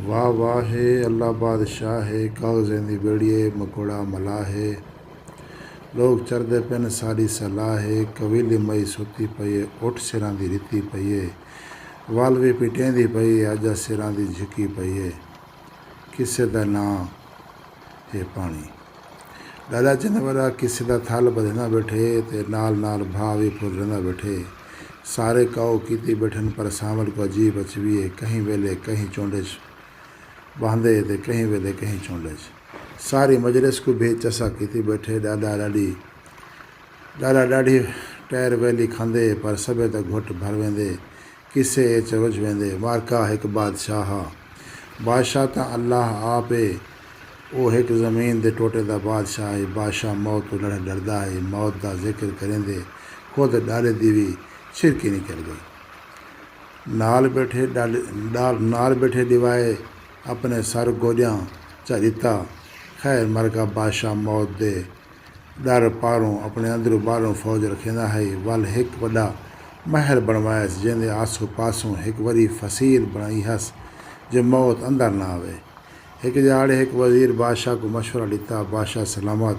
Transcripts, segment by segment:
वाह वाह है अल्लाह बादशाह है, कागज़ें दी बेड़िए मकोड़ा मला है। लोग चरदे पेन सारी सलाह है, कवीली मई सुती पई है, उठ सिरां दी रिती पई है। वाल भी पिटेंदी पई है, अजा सिरां दी झुकी पई है। किसे दा नां है पानी। दादा चंद वरा किसे दा थल बधना बैठे ते नाल नाल भाव भी फुरना बैठे। सारे काओ कीती बैठन पर सावल को अजीब अचवी है। कहीं वेले कहीं चोंडे बांधे ते कहीं वेले कहीं चोंडे। सारी मजलिस को भी चसा कीती बैठे। डाडा डाढी टैर वेली खांदे पर सबे त घुट भर वेंदे। किसे एच रुझ वेंदे। मारका हिक बादशाह बादशाह तां अल्लाह आप है। वो एक ज़मीन दे टोटे दा बादशाह है। बादशाह मौत तो लड़ डरदा है। मौत दा जिक्र करेंदे खुद डाले दी भी छिरकी निकल गई। नाल बैठे डिवाए अपने सर गोॾियां चरिता। खैर मरका बादशाह मौत दे डर पारों अपने अंदरों बारों फौज रखेंदा है। वल हिक वॾा महल बनवायसि जंहिंजे आसो पासों हिक वरी फसील बणाई हस जो मौत अंदर ना आवे। एक दिहाड़े एक वज़ीर बादशाह को मशवरा ॾिता। बादशाह सलामत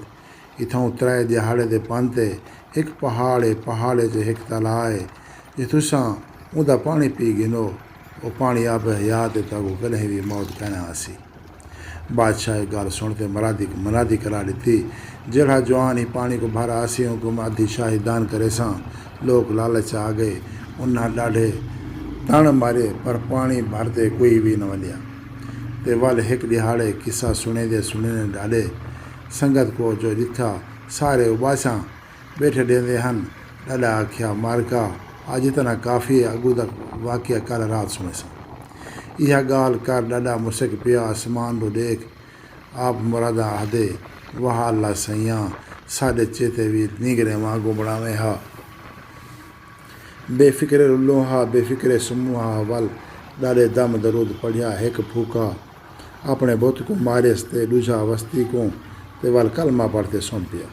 इथों त्रै दिहाड़े दे पंधि एक पहाड़े च एक तलाउ है। जे तुसां उंदा पानी पी गिनो वो पानी आप हयात तगो कॾहिं भी मौत कहना हसी। बादशाह गाल सुनते मनादी करार दी। जड़ा जवान ही पानी को भरा आसी हुकुम आधी शाही दान करे सा। लोग लालच आ गए। उन्हें डाढ़े तण मारे पर पानी भरते कोई भी न वलिया। ते वल एक दिहाड़े किस्सा सुने डाले संगत को जो ॾिठा सारे उबासा बैठे ॾेंदे हन। ॾाढा आख्या मारका अज इतना काफ़ी है। अगू तक वाक़िया कल रात सुने सा। यह गाल कर ॾाढा मुसक पिया। आसमान रो देख आप मुरादा आदे वाह अल्लाह सैया साढ़े चेते भी नीगरे वांगू बणावे हा। बेफिक्रे रुल्लो हा बेफिक्रे सुम्हू हा। वल ॾाढे दम दरूद पढ़िया एक फूका अपने बुत को मारियसि ते ॾूजा वस्ती को ते वल कलमा पढ़ते सुम पिया।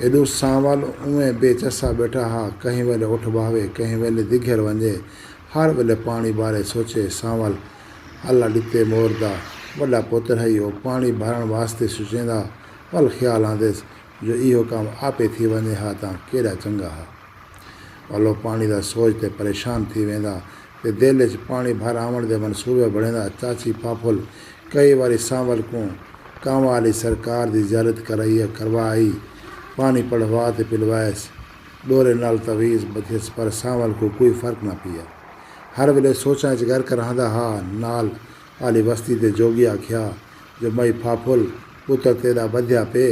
एॾो सांवल उएं बेचसा बैठा हा। कहीं वेले उठ बहावे कहीं वेले दिघर वञे। हर वेले पानी बारे सोचे सांवल अल्लाह ॾिते मोरदा वॾा पुत्र हई हो पानी भरण वास्ते सोचींदा। वल ख़्याल आंदेसि जो इहो कमु आपे थी वञे हा तां केॾा चङा हा। वलो पानी दा सोच ते परेशान थी वेंदा ते दिलि च पानी भर आवण दे मनसूबे बणींदा। चाची पाफुल कई बारी सांवल को कांवा वाली सरकार दी ज़ियारत करवाई। पानी पढ़वा ते पिलवायसि। डोरे नाल तवीज़ बथियसि पर सांवल को कोई फ़र्क न पिया। हर वेले सोचा च गर्क रहंदा हा। नाल वाली बस्ती ते जोगी आख्या जो मई फाफुल पुत्र तेरा बधिया पे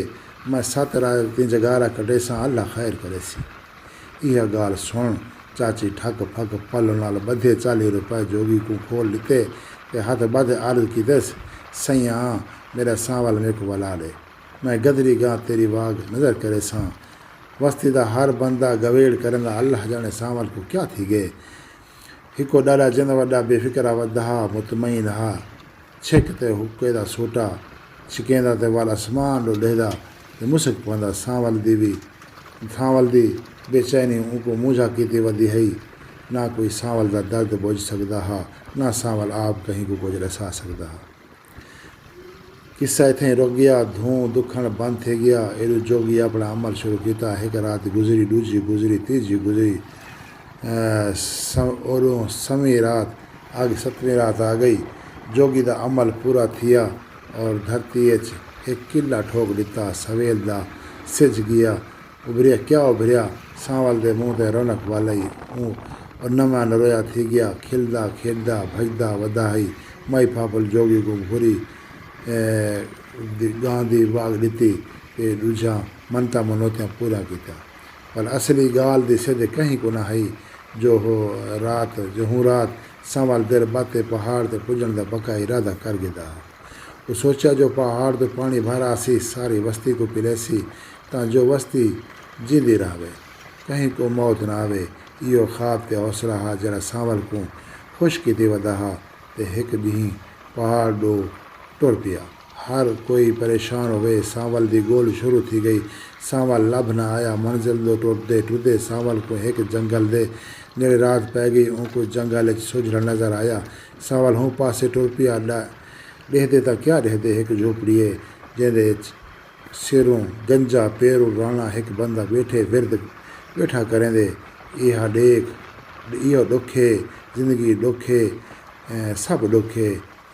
मैं 7 रात तीन जगारा कटे सा अल्लाह खैर करेसी। यह गाल सुन चाची ठक फक पल नाल बधे 40 रुपए जोगी को खोल लीते ते हाथ बध आर्ज की दस सैया मेरा सांवल मेरे को वला ले। मैं गदरी गां तेरी वाग नज़र करे सा। वस्ती दा हर बंदा गवेड़ करंदा अल्लाह जाने सांवल को क्या थी गए। हिको ॾाढा जंद वॾा बेफ़िक्रा वधा हा मुतमईन हा। छिक ते हुके दा सोटा छिकेंदा ते वाल आसमान ॾो ॾेहदा ते मुसक पवंदा। सांवल दी बेचैनी उनको मुझा कीती वधी हई। ना कोई सांवल दा दर्द बुझ सकदा हा ना सांवल आप कहीं को कुछ रसा सकदा हा। किस्सा इतें रुक गया। धूं दुखण बंद थी गया। एडो जोगी अपना अमल शुरू किया। एक रात गुजरी दूजी गुजरी तीजी गुजरी और समी रात आगे 7वीं रात आ गई। जोगी दा अमल पूरा थिया और धरती एक किला ठोक दिता। सवेल दा सिज गया उभरिया क्या उभरिया। सांवल दे मुँह ते रौनक वालई और नवा नरोया थी गया। खिलदा खेलदा भजदा वधा हई। मई फाफल जोगी को घुरी गां दी वाग ॾिती ते दूजा मनता मनोतियां पूरा किया। पर असली गाल दी सिध कहीं को ना हई जो हूँ रात सांवल देर बाते पहाड़ ते पुजण दा पक्का इरादा कर गिदा। वो सोचा जो पहाड़ तो पानी भरा सी सारी बस्ती को पिलेसी तां जो बस्ती जींदी रहे कहीं को मौत ना आवे। इहो ख्वाब ते हौसला हा जरा सांवल को खुश की वधा हा ते एक ॾींहुं पहाड़ ॾो टुर पिया। हर कोई परेशान हुए। सांवल दी गोल शुरू थी गई। सांवल लभ न आया। मंजिल दो टुरदे टुरदे सांवल को एक जंगल दे नेड़े रात पै गई। उनको जंगल सुझड़ा नज़र आया। सावल हूँ पासे टुर पिया। ॾेहदे त क्या ॾेहदे हिकु झोपड़ीअ जंहिंदे सिरूं गंजा पेरू राणा हिकु बंदा वेठे विरद वेठा करेंदे इहा ॾेख इहो ॾुखे ज़िंदगी ॾुखे ऐं सभु ॾुखे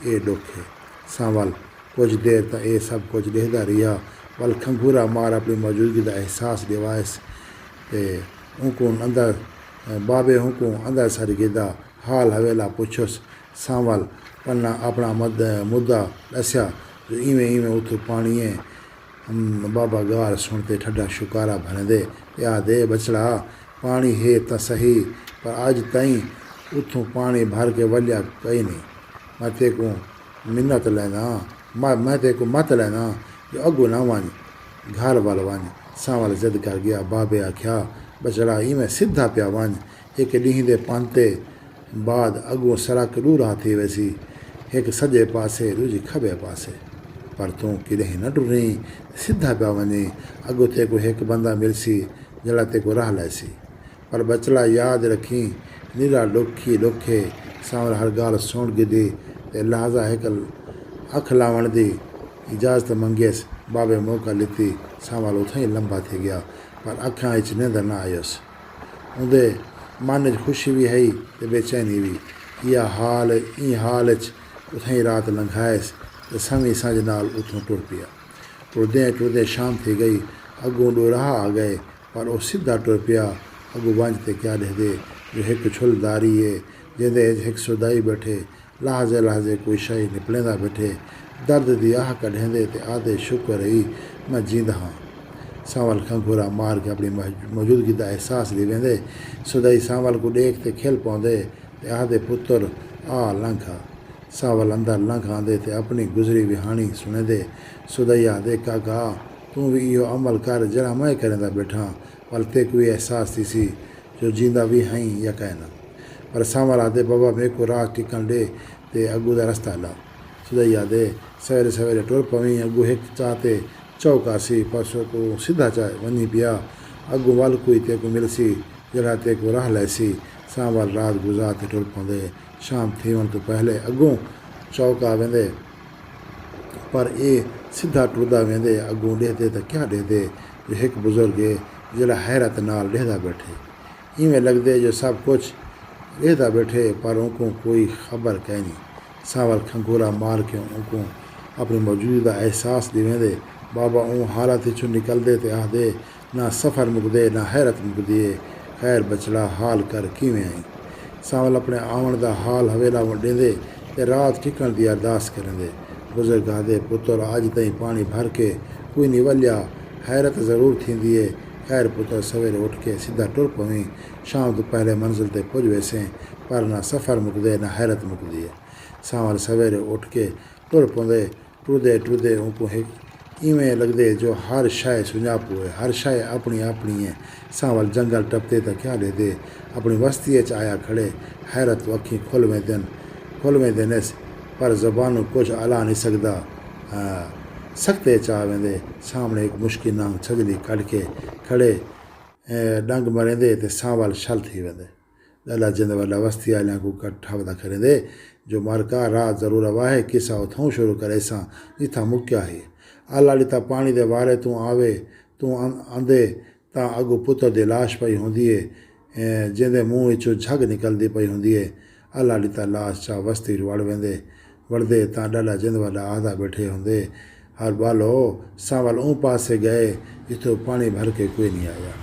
ए ॾुखे। सावल कुछ देर त ये सब कुछ ॾेहदा रहा। वल खंघूरा मार अपनी मौजूदगी का एहसास दिवायसि ते उनको अंदर बाबे उनको अंदर सर गिदा हाल हवेला पुछुसि। सावल पन्ना अपना मुद्दा दसिया जो इवें इवें उथो पाणीअ बाबा गार सुणते ठड्डा शुकारा भरंदे या दे बचड़ा पानी है त सही पर अज ताईं उथों पानी भर के वलिया कई नहीं। मैं ते को मिन्नत लैंदा मैं ते को मत लैंदा जो अगू ना वञ घर वाल वञ। सावल ज़िद कर गया। बाबे आख्या बचड़ा इवें सिधा पिया वञ। एक ॾींहं दे पंते बाद अगू सड़क ॾूरा थी वैसी एक सॼे पासे दूजी खबे पासे पर तूं किॾें न टुरी सिधा पिया वञे। अगो ते को एक बंदा मिलसी जड़ा ते को राह लैसी पर बचड़ा याद रखी निरा ॾुखी ॾुखे। सावल हर ॻाल्हि सुण गिदी ते लहाज़ा एक अख लावण दी इजाज़त मंगेसि। बाबे मौका लिती। सावल उथां ही लंबा थी गया पर अखां इच निंद न आयुसि। उंदे मन च खुशी भी है ते बेचैनी भी। इहा हाल च उथां ही रात लंघायसि ते सवी संझ नाल उथों टुर पिया। टुरदे शाम थी गई। अगों दो राह आ गए पर वो सीधा टुर पिया। अगू वंज ते क्या ॾेहदे जो एक छुलदारी है जंहिंदे एक सुदाई बैठे लहाज़े लहाज़े कोई शइ निपलेंदा बैठे दर्द दी आह कढेंदे ते आदे शुक्र ही मैं जींदा हाँ। सावल खंघूरा मार के अपनी मौजूदगी का एहसास दी वेंदे। सुदाई सावल को देख ते खिल पौंदे ते आदे पुत्र आ लंघा। सावल अंदर लंघ आंदे ते अपनी गुज़री विहाणी सुनेंदे। सुदाई आदे काका तू भी इहो अमल कर जरा मैं करेंदा बैठा वल ते कोई एहसास थी सी जो जींदा भी हई या कहना। पर सावल आदे बाबा मेरे को रात टिकन दे ते अगू दा रस्ता ला। सुदाई आदे सवेरे सवेरे टुर पवी। अगू एक चाहते चौकासी परसों को सीधा चाहे वनी पिया। अगू वल कोई ते को मिलसी जरा ते को राह लैसी। सावल रात गुजार ते टुर पौंदे। शाम थी वन तो पहले अगों चौका वेंदे पर ये सीधा टुरदा वेंदे। अगों ॾेहदे त क्या ॾेहदे जो एक बुजुर्ग है जरा हैरत नाल ॾेहदा बैठे। इवें लगदे जो सब कुछ ॾेहदा बैठे पर उनको कोई खबर कह नहीं। सावल खंघूरा मार के उनको अपनी मौजूदगी का एहसास दी वेंदे। बाबा ऊँ हालत चो निकलदे ते आखदे ना सफ़र मुकदे ना हैरत मुकदी है। खैर बचड़ा हाल कर किवें आई। सावल अपने आवन का हाल हवेला ॾेंदे ते रात टिकण की अरदास करेंदे। बुजुर्ग आदे पुत्र अज ताईं पानी भर के कोई नहीं वलिया हैरत ज़रूर थींदी है। खैर पुत्र सवेरे उठ के सीधा टुर पवी। शाम तो पहले मंजिल ते पुज वैसे पर ना सफ़र मुकदे ना हैरत मुकदी है। सावल सवेरे उठ के टुर पौंदे। टुरदे उनको इवें लगदे जो हर शय सुञापू है हर शय अपनी अपनी है। सावल जंगल टपते तो क्या ॾेदे अपनी बस्ती च आया खड़े। हैरत अखी खुल वेंदे नस पर ज़बानों कुछ अला नहीं सकदा। सख्ते चा वेंदे। सामने एक मुश्किल नांग छजली कढ़ के खड़े डंग मरेंदे ते सावल छल थी वेंदे। ॾाढा जिंद वाला बस्ती वालियां को कट्ठा वदा करेंदे जो मारका रात ज़रूर वाहे किसा उथों शुरू करे सा जिथा मुक्या है। आला ॾिता पानी दे वारे तू आवे तू आंदे तां अगो पुत्र दी लाश पई होंदी है जिंदे मुंह चो झग निकलदी पई होंदी है। आला ॾिता लाश चा वस्ती वड़ वेंदे वड़दे तां ॾाढा जिंद वाला आधा बैठे होंदे। हर बालो सावल ऊँ पासे गए जिथों पानी भर के कोई नहीं आया।